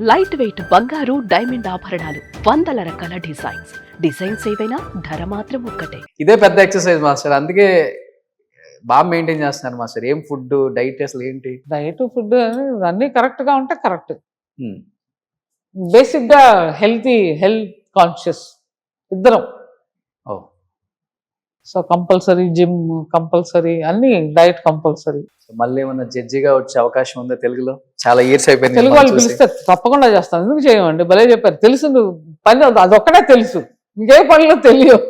Light weight బంగారు diamond ఆభరణాలు వందల రకాల డిజైన్స్ ఏవైనా ధర మాత్రం ఒక్కటే. ఇదే పెద్ద ఎక్సర్సైజ్ మాస్టర్, అందుకే బాగా మెయింటైన్ చేస్తున్నారు మాస్టర్. ఏం ఫుడ్ డైట్ అసలు ఏంటి? డైట్ ఫుడ్ అన్నీ కరెక్ట్గా ఉంటే కరెక్ట్. బేసిక్గా హెల్త్ కాన్షియస్ ఇద్దరం. ఓ సో కంపల్సరీ జిమ్ కంపల్సరీ, అన్ని డైట్ కంపల్సరీ. మళ్ళీ ఏమన్నా జడ్జిగా వచ్చే అవకాశం ఉందా తెలుగులో? చాలా ఇయర్స్ అయిపోయింది తెలుగు వాళ్ళు పిలిస్తే తప్పకుండా చేస్తాం. ఎందుకు చేయమండి? భలే చెప్పారు. తెలుసు పని అదొక్కడే తెలుసు, ఇంకే పనులు తెలియవు.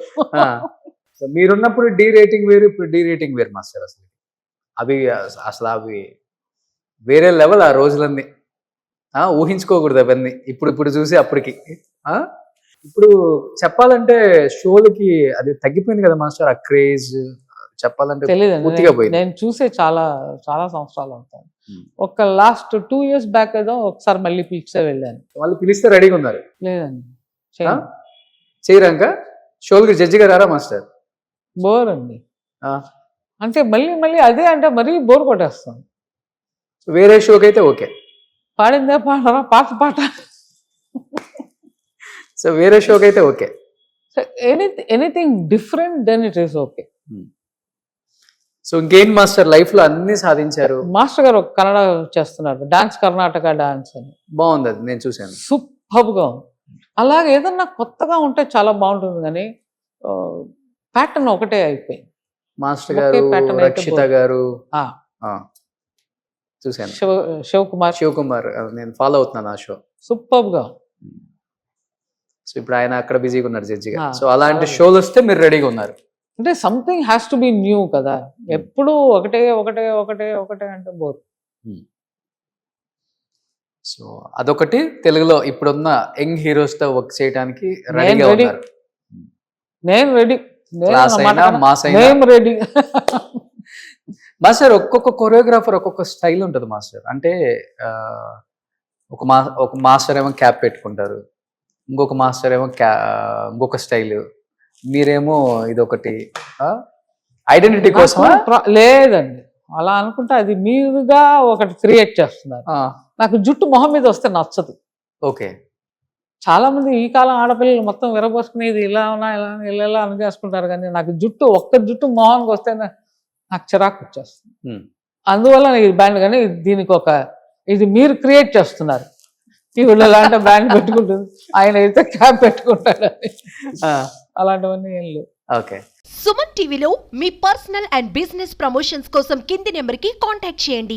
మీరున్నప్పుడు డి రేటింగ్ వేరు, ఇప్పుడు డి రేటింగ్ వేరు మాస్టర్. అవి వేరే లెవెల్. ఆ రోజులన్నీ ఊహించుకోకూడదు అవన్నీ. ఇప్పుడు చూసి అప్పటికి. ఇప్పుడు చెప్పాలంటే షోలకి అది తగ్గిపోయింది కదా మాస్టర్, ఆ క్రేజ్. చెప్పాలంటే పూర్తిగా పోయింది. నేను చూసే చాలా సంవత్సరాలు అవుతాను. ఒక లాస్ట్ 2 years బ్యాక్ ఏదో ఒకసారి మళ్ళీ పిలిచే వెళ్ళాను. వాళ్ళు పిలిస్తే రెడీగా ఉన్నారు? లేదండి, చేయరాక షోలకి జడ్జిగా రారా మాస్టర్? బోర్ అండి. అంటే మళ్ళీ అదే అంటే మరీ బోర్ కొట్టేస్తాం. వేరే షోకి అయితే ఓకే, పాడిందే పాడరా పాట. సో వేరే షోకి అయితే okay. So anything different then it is okay. So ఇంకేం మాస్టర్, లైఫ్ లో అన్ని సాధించారు. మాస్టర్ గారు కన్నడ చేస్తున్నారు, డాన్స్, కర్ణాటక డాన్స్ అని. బాగుంది, అది నేను చూశాను. సూపర్గా ఉంది. అలాగే ఏదన్నా కొత్తగా ఉంటే చాలా బాగుంటుంది, కానీ ప్యాటర్న్ ఒకటే అయిపోయింది. మాస్టర్ గారు, రక్షిత గారు చూశాను. శివకుమార్ నేను ఫాలో అవుతున్నాను ఆ షో. సూపర్గా. సో ఇప్పుడు ఆయన అక్కడ బిజీగా ఉన్నారు జడ్జిగా. సో అలాంటి షోలు వస్తే మీరు రెడీగా ఉన్నారు. అంటే something has to be new కదా. ఎప్పుడు ఒకటే అంటే బోర్. సో అదొకటి. తెలుగులో ఇప్పుడున్న యంగ్ హీరోస్ తో వర్క్ చేయడానికి రెడీగా ఉన్నారు. నేను రెడీ. Ready master. ఒక్కొక్క కొరియోగ్రాఫర్ ఒక్కొక్క స్టైల్ ఉంటుంది మాస్టర్. అంటే ఒక మాస్టర్ ఏమో క్యాప్ పెట్టుకుంటారు, ఇంకొక మాస్టర్ ఏమో ఇంకొక స్టైల్, మీరేమో ఇదొకటి ఐడెంటిటీ కోసం. లేదండి, అలా అనుకుంటే అది మీరుగా ఒకటి క్రియేట్ చేస్తున్నారు. నాకు జుట్టు మొహం మీద వస్తే నచ్చదు. ఓకే. చాలా మంది ఈ కాలం ఆడపిల్లలు మొత్తం విరబోసుకునేది ఇలా ఇలా అనుకేసుకుంటారు, కానీ నాకు ఒక్క జుట్టు మొహానికి వస్తే నాకు చిరాకు వచ్చేస్తుంది. అందువల్ల ఈ బ్యాండ్, కానీ దీనికి ఇది మీరు క్రియేట్ చేస్తున్నారు. ఈవిడ అలాంటి బ్యాండ్ పెట్టుకుంటుంది, ఆయన అయితే క్యాప్ పెట్టుకుంటాడు. అలాంటివన్నీ ఏం లేవు. ఓకే. సుమన్ టీవీలో మీ పర్సనల్ అండ్ బిజినెస్ ప్రమోషన్స్ కోసం కింది నెంబర్కి కాంటాక్ట్ చేయండి.